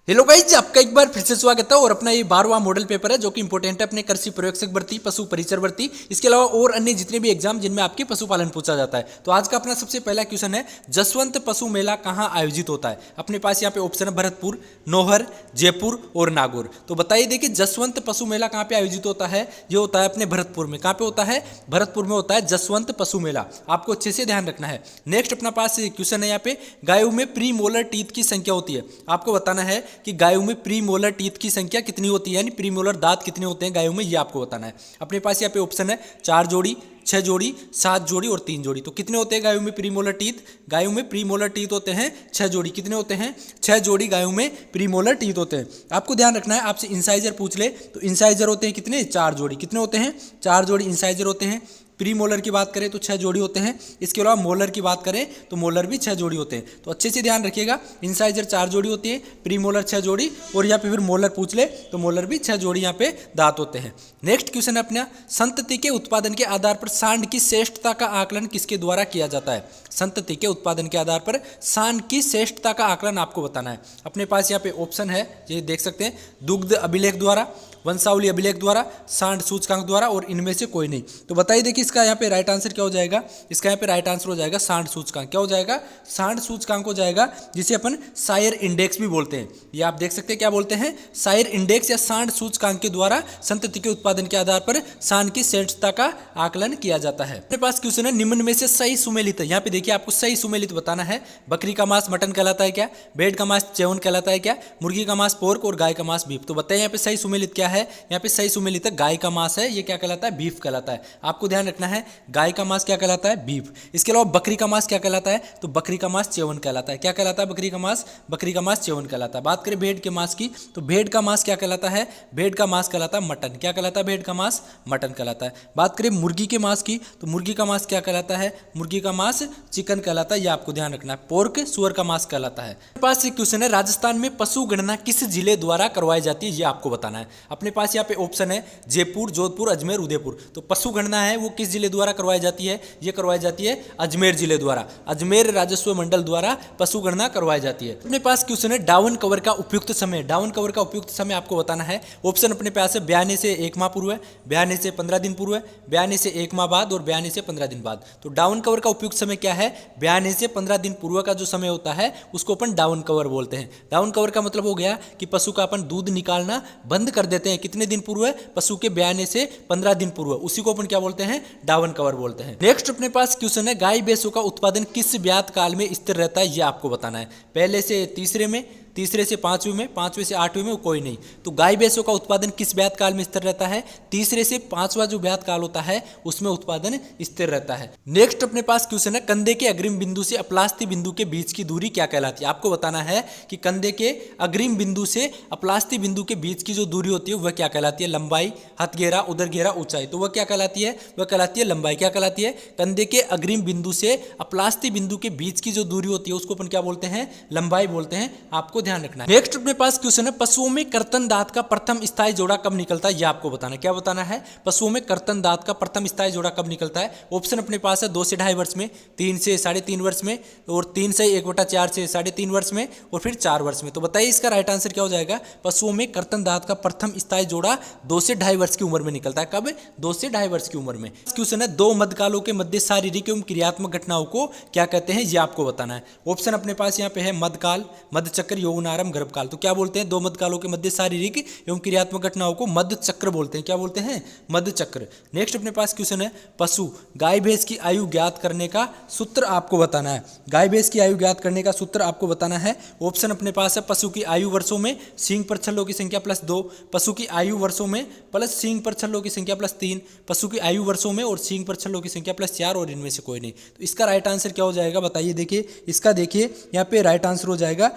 Hello guys, आपका एक बार फिर से स्वागत है। और अपना ये 12वां मॉडल पेपर है जो कि इंपॉर्टेंट है अपने कृषि प्रयोगशक भर्ती, पशु परिचर भर्ती, इसके अलावा और अन्य जितने भी एग्जाम जिनमें आपके पशुपालन पूछा जाता है। तो आज का अपना सबसे पहला क्वेश्चन है, जसवंत पशु मेला कहाँ आयोजित होता है। अपने पास यहाँ पे ऑप्शन है भरतपुर, नौहर, जयपुर और नागौर। तो बताइए देखिए, जसवंत पशु मेला कहाँ पे आयोजित होता है। ये होता है अपने भरतपुर में। कहाँ पे होता है? भरतपुर में होता है जसवंत पशु मेला। आपको अच्छे से ध्यान रखना है। नेक्स्ट अपना पास क्वेश्चन है यहाँ पे, गायों में प्री मोलर टीथ की संख्या होती है। आपको बताना है कि गायों में प्री मोलर टीथ की संख्या कितनी होती है, यानी प्री मोलर दांत कितने होते हैं गायों में, ये आपको बताना है। अपने पास यहाँ पे ऑप्शन है 4 जोड़ी, 6 जोड़ी, 7 जोड़ी और 3 जोड़ी। तो कितने होते हैं गायों में प्रीमोलर टीथ? गायों में प्रीमोलर टीथ होते हैं 6 जोड़ी। कितने होते हैं? 6 जोड़ी गायों में प्रीमोलर टीथ होते हैं। आपको ध्यान रखना है, आपसे इंसाइजर पूछ ले तो इंसाइजर होते हैं कितने? 4 जोड़ी। कितने होते हैं? 4 जोड़ी इंसाइजर होते हैं। प्री मोलर की बात करें तो 6 जोड़ी होते हैं। इसके अलावा मोलर की बात करें तो मोलर भी 6 जोड़ी होते हैं। तो अच्छे से ध्यान रखिएगा, इंसाइजर 4 जोड़ी होती है, प्री मोलर 6 जोड़ी, और यहाँ पे फिर मोलर पूछ ले तो मोलर भी 6 जोड़ी यहाँ पे दांत होते हैं। नेक्स्ट क्वेश्चन है अपना, संतति के उत्पादन के आधार पर सांड की श्रेष्ठता का आकलन किसके द्वारा किया जाता है। संतति के उत्पादन के आधार पर सांड की श्रेष्ठता का आकलन आपको बताना है। अपने पास यहाँ पे ऑप्शन है, ये देख सकते हैं, दुग्ध अभिलेख द्वारा, वंशावली अभिलेख द्वारा, सांड सूचकांक द्वारा और इनमें से कोई नहीं। तो बताइए देखिए, इसका यहाँ पे राइट आंसर क्या हो जाएगा। इसका यहाँ पे राइट आंसर हो जाएगा सांड सूचकांक। क्या हो जाएगा? सांड सूचकांक हो जाएगा, जिसे अपन सायर इंडेक्स भी बोलते हैं। ये आप देख सकते हैं, क्या बोलते हैं? सायर इंडेक्स या सांड सूचकांक के द्वारा संतति के उत्पादन के आधार पर सांड की श्रेष्ठता का आकलन किया जाता है। अपने पास क्वेश्चन है, निम्न में से सही सुमेलित है। यहाँ पे देखिए, आपको सही सुमेलित बताना है। बकरी का मांस मटन कहलाता है क्या? भेड़ का मांस च्यवन कहलाता है क्या? मुर्गी का मांस पोर्क और गाय का मांस बीफ। तो बताइए यहाँ पे सही सुमेलित क्या है। यहाँ पे सही सुमेलित है गाय का मांस है। ये क्या कहलाता है? बीफ कहलाता है। आपको ध्यान रखना है, गाय का मांस क्या कहलाता है? बीफ। इसके अलावा बकरी का मांस क्या कहलाता है? तो बकरी का मांस च्यवन कहलाता है। क्या कहलाता है? बकरी का मांस, बकरी का मांस च्यवन कहलाता है। बात करें भेड़ के मांस की, तो भेड़ का मांस क्या कहलाता है? भेड़ का मांस कहलाता है मटन। क्या कहलाता है? भेड़ का मांस मटन कहलाता है। बात करें मुर्गी के मांस की, तो मुर्गी का मांस क्या कहलाता है? मुर्गी का मांस चिकन कहलाता है। ये आपको ध्यान रखना है। पोर्क सुअर का मांस कहलाता है। अपने पास एक क्वेश्चन है, राजस्थान में पशु गणना किस जिले द्वारा करवाई जाती है, ये आपको बताना है। अपने पास यहाँ पे ऑप्शन है जयपुर, जोधपुर, अजमेर, उदयपुर। तो पशु गणना है वो किस जिले द्वारा करवाई जाती है? ये करवाई जाती है अजमेर जिले द्वारा। अजमेर राजस्व मंडल द्वारा पशु गणना करवाई जाती है। अपने पास क्वेश्चन है, डाउन कवर का उपयुक्त समय। डाउन कवर का उपयुक्त समय आपको बताना है। ऑप्शन अपने पास है, ब्याने से 1 माह पूर्व है, ब्याने से 15 दिन पूर्व है, ब्याने से 1 माह बाद और ब्याने से 15 दिन बाद। तो डाउन कवर का उपयुक्त समय क्या है? ब्याने से 15 दिन पूर्व का जो समय होता है उसको अपन डाउन कवर बोलते हैं। डाउन कवर का मतलब हो गया कि पशु का अपन दूध निकालना बंद कर देते हैं। कितने दिन पूर्व है? पशु के ब्याने से 15 दिन पूर्व, उसी को अपन क्या बोलते हैं? डाउन कवर बोलते हैं। नेक्स्ट अपने पास क्वेश्चन है, गाय भैंसों का उत्पादन किस ब्यात काल में स्थिर रहता है, ये आपको बताना है। पहले से तीसरे में, तीसरे से 5वें में, 5वें से 8वें में, कोई नहीं। तो गाय भैंसों का उत्पादन किस ब्यात काल में स्थिर रहता है? तीसरे से 5वां जो ब्यात काल होता है उसमें उत्पादन स्थिर रहता है। नेक्स्ट अपने पास क्वेश्चन है, कंधे के अग्रिम बिंदु से अपलास्ती बिंदु के बीच की दूरी क्या कहलाती है। आपको बताना है कि कंधे के अग्रिम बिंदु से अपलास्ती बिंदु के बीच की जो दूरी होती है वह क्या कहलाती है? लंबाई, हथगेरा, उदरगेरा, ऊंचाई। तो वह क्या कहलाती है? वह कहलाती है लंबाई। क्या कहलाती है? कंधे के अग्रिम बिंदु से अपलास्ती बिंदु के बीच की जो दूरी होती है उसको अपन क्या बोलते हैं? लंबाई बोलते हैं। आपको ध्यान रखना है। नेक्स्ट अपने पास क्वेश्चन है, पशुओं में कर्तन दांत का प्रथम स्थायी जोड़ा कब निकलता है, यह आपको बताना है। क्या बताना है? पशुओं में कर्तन दांत का प्रथम स्थायी जोड़ा कब निकलता है। ऑप्शन अपने पास है 2 से 2.5 वर्ष में, 3 से 3.5 वर्ष में, और 3 से 1/4 से 3.5 वर्ष में, और फिर 4 वर्ष में। तो बताइए इसका राइट आंसर क्या हो जाएगा। पशुओं में कर्तन दांत का प्रथम स्थायी जोड़ा 2 से 2.5 वर्ष की उम्र में निकलता है। कब? 2 से 2.5 वर्ष की उम्र में। क्वेश्चन है, 2 मध्यकालों के मध्य शारीरिक एवं क्रियात्मक घटनाओं को क्या कहते हैं, यह आपको बताना है। ऑप्शन अपने पास यहाँ पे है मध्यकाल, मध्यचक्र, यौवनारंभ, गर्भकाल। तो क्या बोलते हैं? 2 मध्यकालों के मध्य शारीरिक एवं क्रियात्मक घटनाओं को मध्य चक्र बोलते हैं। क्या बोलते हैं? मध्य चक्र। नेक्स्ट अपने पास क्वेश्चन है, पशु गाय भैंस की आयु ज्ञात करने का सूत्र आपको बताना है। गाय भैंस की आयु ज्ञात करने का सूत्र आपको बताना है। ऑप्शन अपने पास है, पशु की आयु वर्षों में सींग पर छल्लों की संख्या +2, पशु की आयु वर्षों में प्लस सींग पर छल्लों की संख्या +3, पशु की आयु वर्षों में और सींग पर छल्लों की संख्या +4, और इनमें से कोई नहीं। तो इसका राइट आंसर क्या हो जाएगा बताइए। देखिए इसका, देखिए यहाँ पे राइट आंसर हो जाएगा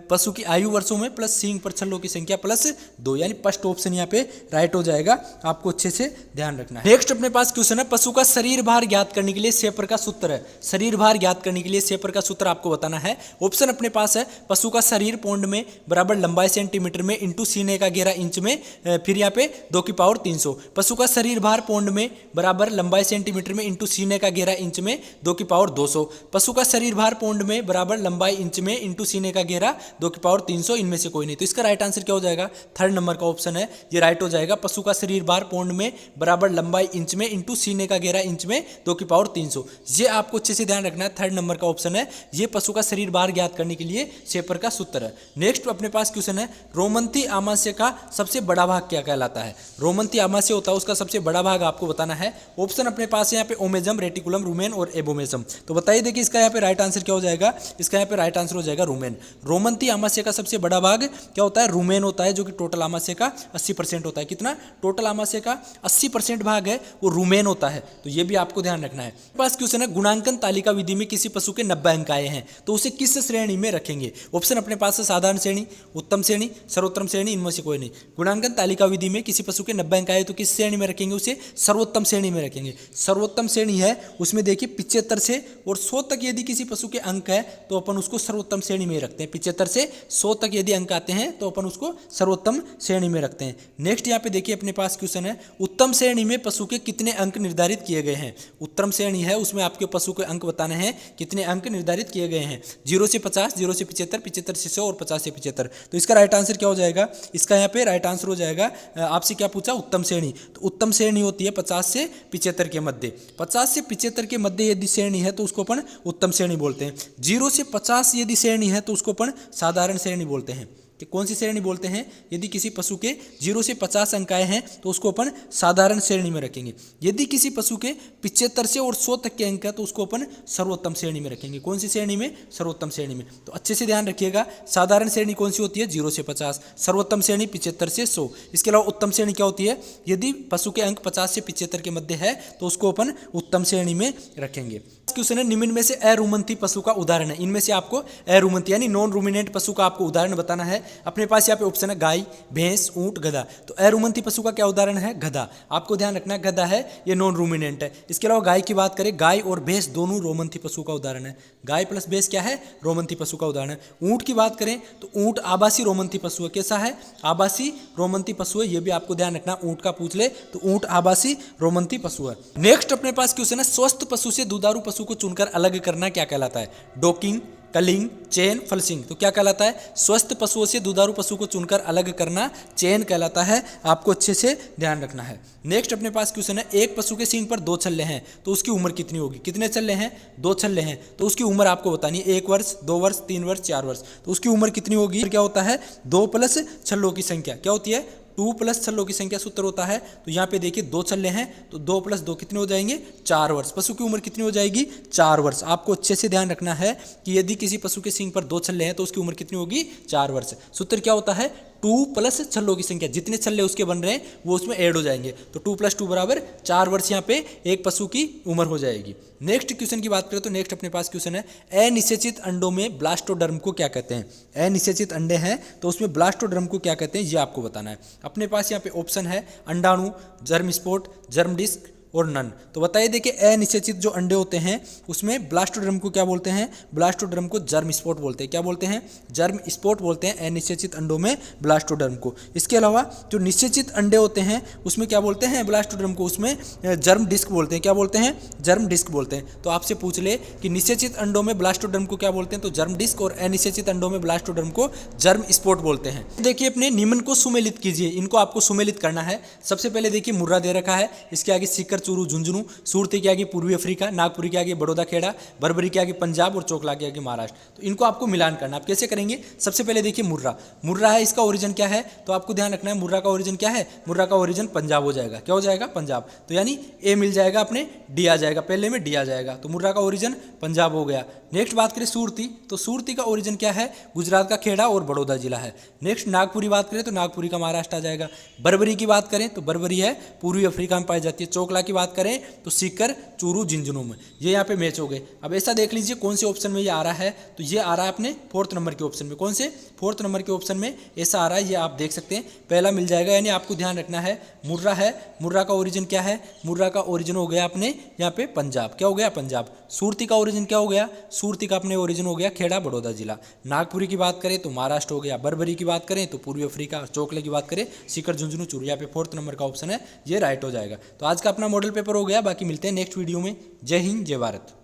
पशु की आयु वर्षों में प्लस सींग पर छल्लों की संख्या +2, यानी फर्स्ट ऑप्शन यहाँ पे राइट हो जाएगा। आपको अच्छे से ध्यान रखना है। नेक्स्ट अपने पास क्वेश्चन है, पशु का शरीर भार ज्ञात करने के लिए शेपर का सूत्र है। शरीर भार ज्ञात करने के लिए शेपर का सूत्र आपको बताना है। ऑप्शन अपने पास है, पशु का शरीर पौंड में बराबर लंबाई सेंटीमीटर में इंटू सीने का घेरा इंच में, फिर यहाँ पे 2 की पावर 300। पशु का शरीर भार पौंड में बराबर लंबाई सेंटीमीटर में इंटू सीने का घेरा इंच में 2 की पावर 200। पशु का शरीर भार पौंड में बराबर लंबाई इंच में इंटू सीने का घेरा 2 की पावर 300 इनमें से कोई नहीं। तो इसका राइट आंसर क्या हो जाएगा, थर्ड नंबर का ऑप्शन है, ये राइट हो जाएगा। पशु का शरीर भार पौंड में बराबर लंबाई इंच में इंटू सीने का घेरा इंच में 2 की पावर 300। ये आपको अच्छे से ध्यान रखना है, थर्ड नंबर का ऑप्शन है, ये पशु का शरीर भार ज्ञात करने के लिए शेपर का सूत्र है। नेक्स्ट अपने पास क्वेश्चन है, रोमंथी आमाशय का सबसे बड़ा भाग क्या कहलाता है। रोमंथी आमाशय होता है उसका सबसे बड़ा भाग आपको बताना है। ऑप्शन अपने पास है यहाँ पे ओमेजम, रेटिकुलम, रूमेन और एबोमेसम। तो बताइए देखिए इसका यहाँ पे राइट आंसर क्या हो जाएगा, इसका यहाँ पे राइट आंसर हो जाएगा रूमेन। रोमंथी आमाशय का सबसे बड़ा भाग क्या होता है, रूमेन होता है, जो कि टोटल आमाशय का 80% होता है। कितना, टोटल आमाशय का 80% भाग है वो रूमेन होता है। तो ये भी आपको ध्यान रखना है। पास क्वेश्चन है, गुणांकन तालिका विधि में किसी पशु के 90 अंक आए हैं तो उसे किस श्रेणी में रखेंगे। ऑप्शन अपने पास है, साधारण श्रेणी, उत्तम श्रेणी, सर्वोत्तम श्रेणी, इनमें से कोई नहीं। गुणांकन तालिका विधि में किसी पशु के 90 अंक आए तो किस श्रेणी में रखेंगे, उसे सर्वोत्तम श्रेणी में रखेंगे। सर्वोत्तम श्रेणी है उसमें देखिए 75 से और 100 तक यदि किसी पशु के अंक है तो अपन उसको सर्वोत्तम श्रेणी में रखते हैं। 75 से 100 तक यदि अंक आते हैं तो अपन उसको सर्वोत्तम श्रेणी में रखते हैं। नेक्स्ट यहाँ पे देखिए अपने पास क्वेश्चन है, उत्तम श्रेणी में पशु के कितने अंक निर्धारित किए गए हैं। उत्तम श्रेणी है उसमें आपके पशु के अंक बताने हैं, कितने अंक निर्धारित किए गए हैं। 0 से 50, 0 से 75, 75 से 100 और 50 से 75। तो इसका राइट आंसर क्या हो जाएगा, इसका यहाँ पे राइट आंसर हो जाएगा, आपसे क्या पूछा, उत्तम श्रेणी। तो उत्तम श्रेणी होती है 50 से 75 के मध्य। 50 से 75 के मध्य यदि श्रेणी है तो उसको अपन उत्तम श्रेणी बोलते हैं। 0 से 50 यदि श्रेणी है तो उसको अपन साधारण श्रेणी बोलते हैं। कि कौन सी श्रेणी बोलते हैं, यदि किसी पशु के 0 से 50 अंक आए हैं तो उसको अपन साधारण श्रेणी में रखेंगे। यदि किसी पशु के 75 से और 100 तक के अंक है तो उसको अपन सर्वोत्तम श्रेणी में रखेंगे। कौन सी श्रेणी में, सर्वोत्तम श्रेणी में। तो अच्छे से ध्यान रखिएगा, साधारण श्रेणी कौन सी होती है, 0 से 50, सर्वोत्तम श्रेणी 75 से 100। इसके अलावा उत्तम श्रेणी क्या होती है, यदि पशु के अंक 50 से 75 के मध्य है तो उसको अपन उत्तम श्रेणी में रखेंगे। क्वेश्चन है, निम्न में से अरुमंथी पशु का उदाहरण है। इनमें से आपको अरुमंथी यानी नॉन रूमिनेंट पशु का आपको उदाहरण बताना है। अपने पास यहाँ पे ऑप्शन है गाय, भैंस, ऊंट, गधा। तो अरुमंथी पशु का क्या उदाहरण है, गधा। आपको ध्यान रखना है गधा है ये नॉन रूमिनेंट है। इसके अलावा गाय की बात करें, गाय और भैंस दोनों रोमंथी पशु का उदाहरण है। गाय प्लस भैंस क्या है, रोमंथी पशु का उदाहरण है। ऊंट की बात करें तो ऊंट आवासी रोमंथी पशु है। कैसा है, आवासी रोमंथी पशु है। ये भी आपको ध्यान रखना, ऊंट का पूछ ले तो ऊंट आवासी रोमंथी पशु है। नेक्स्ट अपने पास क्वेश्चन है, स्वस्थ पशु से दुधारू पशु को चुनकर अलग करना क्या कहलाता है। डोकिंग, कलिंग, चेन, फलसिंग। तो क्या कहलाता है, स्वस्थ पशुओं से दुधारू पशु को चुनकर अलग करना चेन कहलाता है। आपको अच्छे से ध्यान रखना है। नेक्स्ट अपने पास क्वेश्चन है, एक पशु के सींग पर 2 छल्ले हैं तो उसकी उम्र कितनी होगी। कितने छल्ले हैं, 2 छल्ले हैं तो उसकी उम्र आपको बतानी है। 1 वर्ष, 2 वर्ष, 3 वर्ष, 4 वर्ष। तो उसकी उम्र कितनी होगी, क्या होता है, 2 प्लस छल्लों की संख्या क्या होती है, 2 प्लस छल्लों की संख्या सूत्र होता है। तो यहाँ पे देखिए 2 छल्ले हैं तो 2 प्लस 2 कितने हो जाएंगे, 4 वर्ष। पशु की उम्र कितनी हो जाएगी, 4 वर्ष। आपको अच्छे से ध्यान रखना है कि यदि किसी पशु के सींग पर 2 छल्ले हैं तो उसकी उम्र कितनी होगी, 4 वर्ष। सूत्र क्या होता है, 2 प्लस छल्लों की संख्या, जितने छल्ले उसके बन रहे हैं वो उसमें ऐड हो जाएंगे। तो 2 + 2 बराबर 4 वर्ष यहाँ पे एक पशु की उम्र हो जाएगी। नेक्स्ट क्वेश्चन की बात करें तो नेक्स्ट अपने पास क्वेश्चन है, अनिषेचित अंडों में ब्लास्टोडर्म को क्या कहते हैं। अनिषेचित अंडे हैं तो उसमें ब्लास्टोडर्म को क्या कहते हैं, ये आपको बताना है। अपने पास यहाँ पे ऑप्शन है अंडाणु, जर्म स्पॉट, जर्म डिस्क और नन। तो बताइए देखिए, अनिषेचित जो अंडे होते हैं उसमें ब्लास्टोड्रम को क्या बोलते हैं, ब्लास्टोड्रम को जर्म स्पॉट बोलते हैं। क्या बोलते हैं, जर्म स्पॉट बोलते हैं अनिषेचित अंडों में ब्लास्टोड्रम को। इसके अलावा जो निषेचित अंडे होते हैं उसमें क्या बोलते हैं ब्लास्टोड्रम को, उसमें जर्म डिस्क बोलते हैं। क्या बोलते हैं, जर्म डिस्क बोलते हैं। तो आपसे पूछ ले कि निषेचित अंडों में ब्लास्टोड्रम को क्या बोलते हैं, तो जर्म डिस्क, और अनिषेचित अंडों में ब्लास्टोड्रम को जर्म स्पॉट बोलते हैं। देखिए अपने निम्न को सुमेलित कीजिए, इनको आपको सुमेलित करना है। सबसे पहले देखिए मुर्रा दे रखा है, इसके आगे सीकर, चूरू, झुंझुनू, सूरती के आगे पूर्वी अफ्रीका, नागपुरी के आगे बड़ौदा खेड़ा, बरबरी के आगे पंजाब और चोकला के आगे महाराष्ट्र। तो इनको आपको मिलान करना। आप कैसे करेंगे, सबसे पहले देखिए मुर्रा, मुर्रा है, इसका ओरिजिन क्या है, तो आपको ध्यान रखना है मुर्रा का ओरिजिन क्या है, मुर्रा का ओरिजिन पंजाब हो जाएगा। क्या हो जाएगा, पंजाब। तो यानी ए मिल जाएगा अपने, डी आ जाएगा, पहले में डी आ जाएगा। तो मुर्रा का ओरिजिन पंजाब हो गया। नेक्स्ट बात करें सूरती, तो सूरती का ओरिजिन क्या है, गुजरात का खेड़ा और बड़ौदा जिला है। नेक्स्ट नागपुरी बात करें तो नागपुरी का महाराष्ट्र आ जाएगा। बरबरी की बात करें तो बरबरी है पूर्वी अफ्रीका में पाई जाती है। चोकला की बात करें तो सीकर, चूरू, झुंझुनू में। ये यहाँ पे मैच हो गए। अब ऐसा देख लीजिए कौन से ऑप्शन में ये आ रहा है, तो ये आ रहा है अपने 4th नंबर के ऑप्शन में। कौन से, 4th नंबर के ऑप्शन में ऐसा आ रहा है, ये आप देख सकते हैं, पहला मिल जाएगा। यानी आपको ध्यान रखना है मुर्रा है, मुर्रा का ओरिजिन क्या है, मुर्रा का ओरिजिन हो गया अपने यहाँ पे पंजाब। क्या हो गया, पंजाब। सूरती का ओरिजिन क्या हो गया, सूरती का अपने ओरिजिन हो गया खेड़ा, बड़ौदा जिला। नागपुरी की बात करें तो महाराष्ट्र हो गया। बरबरी की बात करें तो पूर्वी अफ्रीका। चोकले की बात करें सीकर, झुंझुनू, चूरू। यहाँ पे 4th नंबर का ऑप्शन है, ये राइट हो जाएगा। तो आज का अपना मॉडल पेपर हो गया। बाकी मिलते हैं नेक्स्ट वीडियो में। जय हिंद, जय भारत।